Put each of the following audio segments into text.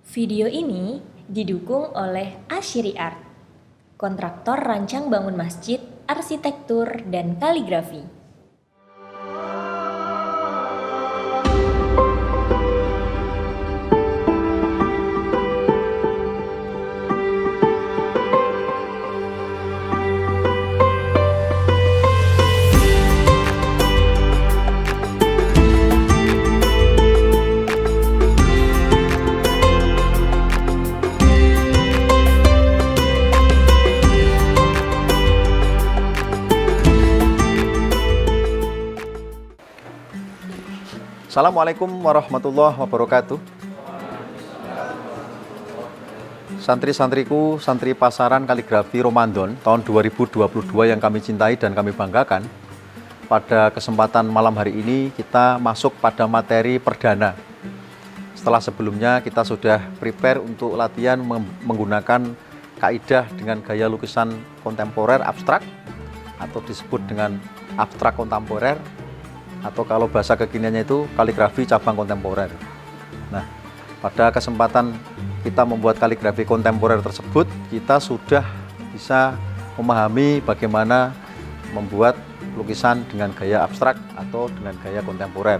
Video ini didukung oleh Ashiri Art, kontraktor rancang bangun masjid, arsitektur, dan kaligrafi. Assalamualaikum warahmatullahi wabarakatuh. Santri-santriku, santri pasaran kaligrafi Ramadan tahun 2022 yang kami cintai dan kami banggakan. Pada kesempatan malam hari ini kita masuk pada materi perdana. Setelah sebelumnya kita sudah prepare untuk latihan menggunakan kaidah dengan gaya lukisan kontemporer abstrak atau disebut dengan abstrak kontemporer, atau kalau bahasa kekiniannya itu kaligrafi cabang kontemporer. Nah, pada kesempatan kita membuat kaligrafi kontemporer tersebut, kita sudah bisa memahami bagaimana membuat lukisan dengan gaya abstrak atau dengan gaya kontemporer.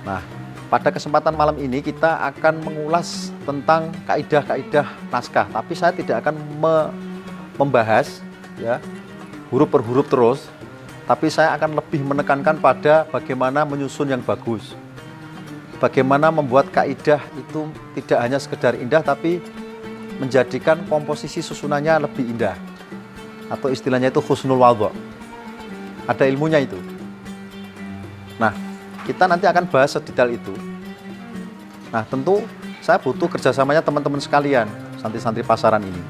Nah, pada kesempatan malam ini kita akan mengulas tentang kaidah-kaidah naskah, tapi saya tidak akan membahas ya huruf per huruf terus, tapi saya akan lebih menekankan pada bagaimana menyusun yang bagus. Bagaimana membuat kaidah itu tidak hanya sekedar indah, tapi menjadikan komposisi susunannya lebih indah. Atau istilahnya itu husnul wadha. Ada ilmunya itu. Nah, kita nanti akan bahas sedetail itu. Nah, tentu saya butuh kerjasamanya teman-teman sekalian, santri-santri pasaran ini.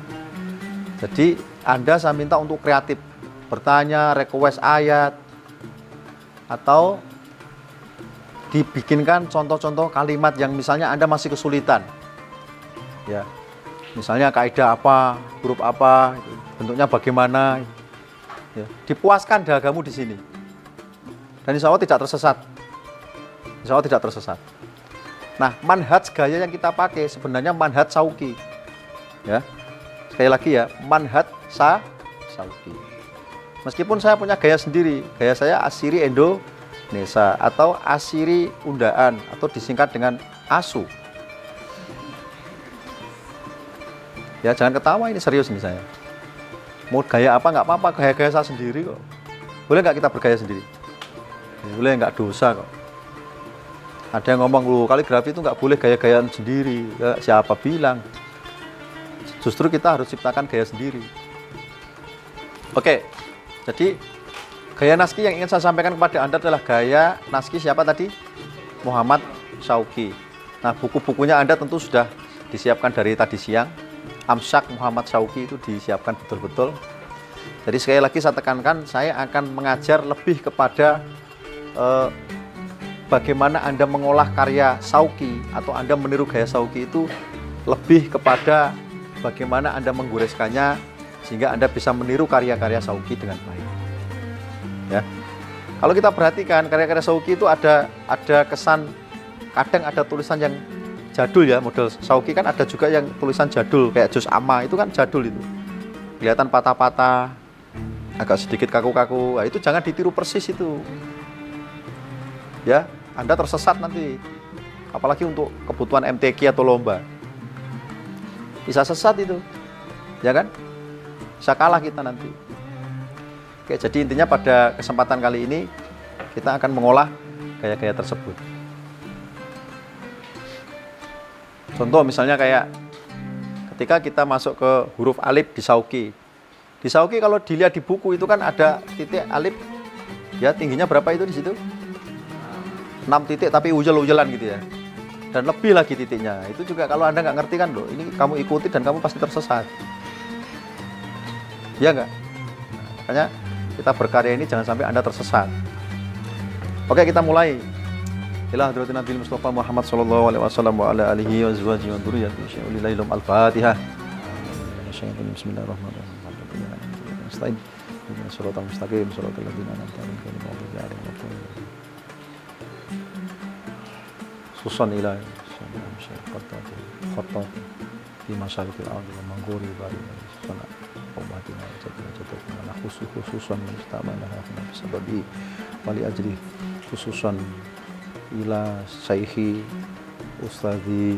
Jadi, Anda saya minta untuk kreatif. Bertanya, request ayat, atau dibikinkan contoh-contoh kalimat yang misalnya Anda masih kesulitan. Ya, misalnya kaidah apa, huruf apa, bentuknya bagaimana. Ya, dipuaskan dahagamu di sini. Dan insya Allah tidak tersesat. Insya Allah tidak tersesat. Nah, manhaj gaya yang kita pakai sebenarnya manhaj Sauki. Ya, sekali lagi ya, manhaj Sauki. Meskipun saya punya gaya sendiri, gaya saya Ashiri Indonesia atau Ashiri Undaan atau disingkat dengan ASU. Ya, jangan ketawa, ini serius nih saya. Mau gaya apa nggak apa-apa, gaya-gaya saya sendiri kok. Boleh nggak kita bergaya sendiri? Boleh, nggak dosa kok. Ada yang ngomong, lu kaligrafi itu nggak boleh gaya-gayaan sendiri. Ya, siapa bilang? Justru kita harus ciptakan gaya sendiri. Oke. Jadi gaya naskih yang ingin saya sampaikan kepada Anda adalah gaya naskih siapa tadi? Muhammad Syauqi. Nah, buku-bukunya Anda tentu sudah disiapkan dari tadi siang. Amsyak Muhammad Syauqi itu disiapkan betul-betul. Jadi sekali lagi saya tekankan, saya akan mengajar lebih kepada bagaimana Anda mengolah karya Syauqi atau Anda meniru gaya Syauqi itu lebih kepada bagaimana Anda menggoreskannya sehingga Anda bisa meniru karya-karya Syauqi dengan baik. Ya. Kalau kita perhatikan karya-karya Syauqi itu ada kesan, kadang ada tulisan yang jadul ya, model Syauqi kan ada juga yang tulisan jadul kayak juz amma itu kan jadul itu. Kelihatan patah-patah, agak sedikit kaku-kaku. Nah, itu jangan ditiru persis itu. Ya, Anda tersesat nanti. Apalagi untuk kebutuhan MTQ atau lomba. Bisa sesat itu. Ya kan? Bisa kalah kita nanti. Oke, jadi intinya pada kesempatan kali ini kita akan mengolah gaya-gaya tersebut. Contoh misalnya kayak ketika kita masuk ke huruf alif di Syauqi. Di Syauqi kalau dilihat di buku itu kan ada titik alif, ya tingginya berapa itu di situ? 6 titik tapi ujel-ujelan gitu ya. Dan lebih lagi titiknya. Itu juga kalau Anda nggak ngerti kan loh, ini kamu ikuti dan kamu pasti tersesat. Ya enggak? Nah, makanya kita berkarya ini jangan sampai Anda tersesat. Oke, kita mulai. Ila hadratin Nabi Mustafa Muhammad sallallahu alaihi wasallam wa ala alihi wa azwajihi wa dzurriyyatihi wa al-Fatihah. Bismillahirrahmanirrahim. Nasta'in. Shiratal mustaqim, shiratal ladzina an'amta 'alaihim ghairil maghdubi 'alaihim waladdallin. Susan ila khatat di masyarakat al mangguri bari sana umatina jatuh khususan mustamana sababi wali ajri khususan ila syaihi ustadzi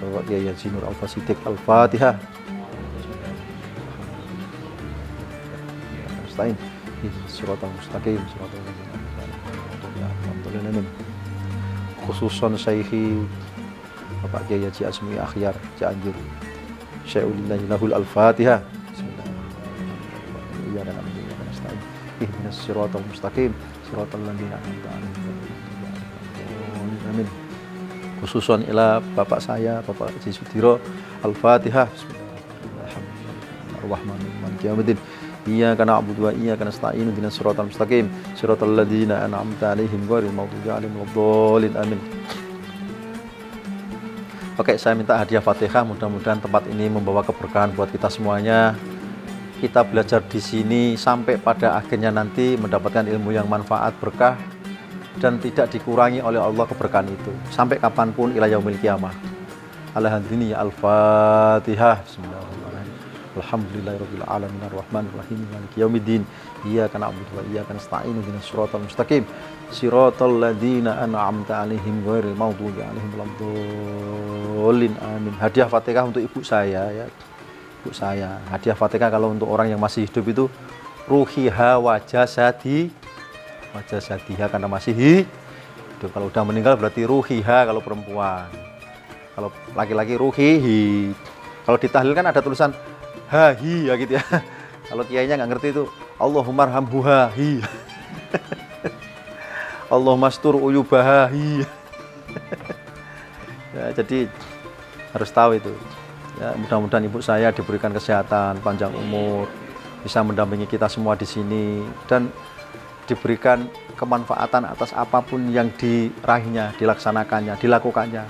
Bapak Kiai Haji Nur Al-Fasidik Al-Fatihah. Mustain siratal mustaqim siratal ladzina an'amta alaihim khususan syaihi Bapak Kiai Haji Asmi Akhyar Cianjur Syai'ulillahi lahul Al-Fatihah. Bismillahirrahmanirrahim. Iyyaka na'budu wa iyyaka nasta'in. Ihdinas siratal mustaqim siratal ladzina an'amta alaihim. Amin. Khususan ila bapak saya Bapak Haji Sudiro Al-Fatihah. Bismillahirrahmanirrahim. Maliki yaumiddin. Iyyaka na'budu wa iyyaka nasta'in. Ihdinas siratal mustaqim siratal ladzina an'amta alaihim ghairil maghdubi alaihim waladdallin. Amin. Oke, saya minta hadiah Fatihah. Mudah-mudahan tempat ini membawa keberkahan buat kita semuanya. Kita belajar di sini sampai pada akhirnya nanti mendapatkan ilmu yang manfaat, berkah, dan tidak dikurangi oleh Allah keberkahan itu sampai kapanpun ila yaumil qiyamah. Alhamdulillah. Al-Fatihah. Bismillahirrahmanirrahim. Alhamdulillahirabbil alamin arrahmanir rahim maliki yaumiddin. Iyyaka na'budu wa iyyaka nasta'in. Ihdinas siratal mustaqim siratal ladzina an'amta alaihim ghairil maghdubi alaihim waladdallin. Amin. Hadiah Fatihah untuk ibu saya ya. Ibu saya. Hadiah Fatihah kalau untuk orang yang masih hidup itu ruhiha wa jasadi karena masih hidup. Kalau udah meninggal berarti ruhiha kalau perempuan. Kalau laki-laki ruhihi. Kalau ditahlil kan ada tulisan hahi ya gitu ya. Kalau kiainya nggak ngerti itu Allahumma arhamhuha hi. Allahumma astur uyubahi. Ya, jadi harus tahu itu. Ya, mudah-mudahan ibu saya diberikan kesehatan, panjang umur, bisa mendampingi kita semua di sini dan diberikan kemanfaatan atas apapun yang diraihnya, dilaksanakannya, dilakukannya,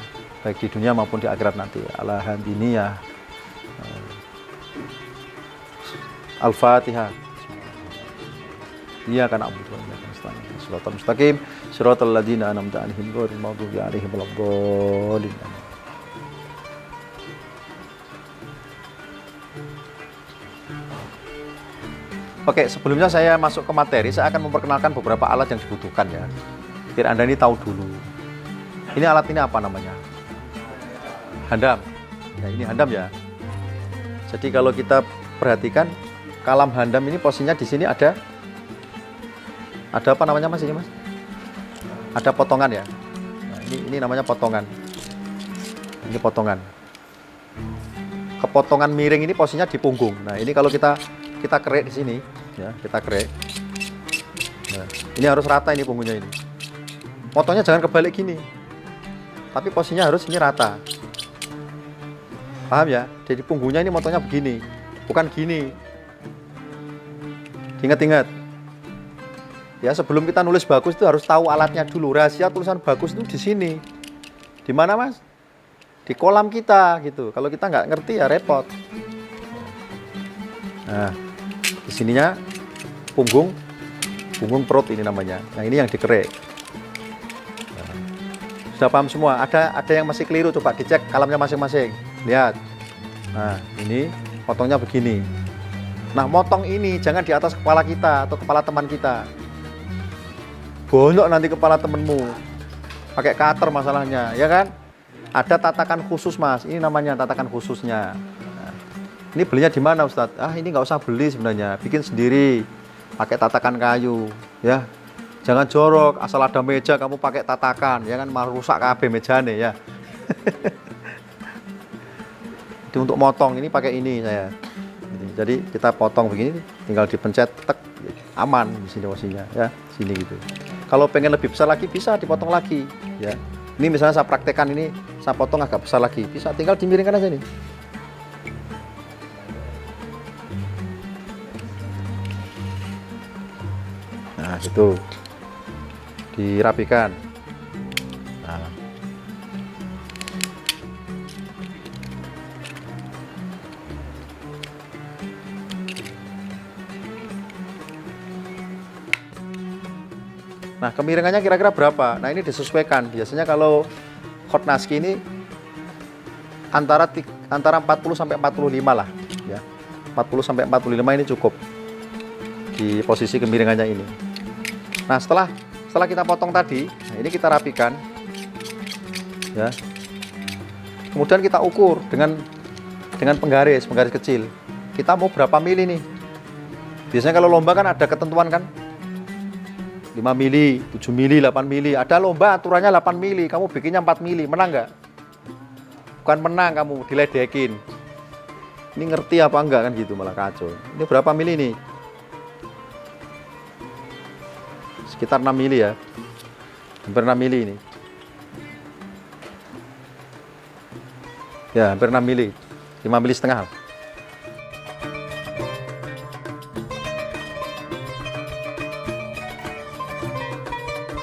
baik di dunia maupun di akhirat nanti. Alhamdulillah. Al-Fatihah. Iyyaka na'budu wa iyyaka nasta'in. Shiratal mustaqim, shiratal ladzina an'amta 'alaihim ghairil maghdubi 'alaihim waladdallin. Oke, sebelumnya saya masuk ke materi, saya akan memperkenalkan beberapa alat yang dibutuhkan ya. Biar Anda ini tahu dulu. Ini alat ini apa namanya? Handam. Ya, ini handam ya. Jadi kalau kita perhatikan kalam handam ini posisinya di sini ada apa namanya Mas ini Mas? Ada potongan ya. Nah, ini namanya potongan. Ini potongan. Kepotongan miring ini posisinya di punggung. Nah, ini kalau kita kerek di sini ya, kita kerek. Nah, ini harus rata ini punggungnya ini. Potongnya jangan kebalik gini. Tapi posisinya harus ini rata. Paham ya? Jadi punggungnya ini motongnya begini, bukan gini. Ingat-ingat. Ya, sebelum kita nulis bagus itu harus tahu alatnya dulu. Rahasia tulisan bagus itu di sini. Di mana, Mas? Di kolam kita gitu. Kalau kita nggak ngerti ya repot. Nah, di sininya punggung perut ini namanya. Yang ini yang dikerek. Nah, sudah paham semua? Ada yang masih keliru, coba dicek kalamnya masing-masing. Lihat. Nah, ini potongnya begini. Nah, motong ini jangan di atas kepala kita atau kepala teman kita. Bonyok nanti kepala temenmu. Pakai cutter masalahnya, ya kan? Ada tatakan khusus, Mas. Ini namanya tatakan khususnya. Nah, ini belinya di mana, Ustadz? Ah, ini nggak usah beli sebenarnya. Bikin sendiri. Pakai tatakan kayu, ya. Jangan jorok, asal ada meja kamu pakai tatakan, ya kan? Malah rusak kabeh mejane ya. Jadi untuk motong ini pakai ini saya. Jadi kita potong begini, tinggal dipencet, tek, aman di sini posisinya, ya, sini gitu. Kalau pengen lebih besar lagi bisa dipotong lagi, ya. Ini misalnya saya praktekkan ini, saya potong agak besar lagi, bisa tinggal dimiringkan aja nih. Nah, gitu. Dirapikan. Nah. Nah, kemiringannya kira-kira berapa? Nah, ini disesuaikan. Biasanya kalau hot naski ini antara 40 sampai 45 lah ya. 40 sampai 45 ini cukup di posisi kemiringannya ini. Nah, setelah kita potong tadi, nah ini kita rapikan ya. Kemudian kita ukur dengan penggaris kecil. Kita mau berapa mili nih? Biasanya kalau lomba kan ada ketentuan kan, 5 mili, 7 mili, 8 mili. Ada lomba aturannya 8 mili, kamu bikinnya 4 mili, menang nggak? Bukan menang, kamu diledekin. Ini ngerti apa enggak kan gitu, malah kacau. Ini berapa mili nih? Sekitar 6 mili ya. Hampir 6 mili ini. Ya, hampir 6 mili. 5 mili setengah.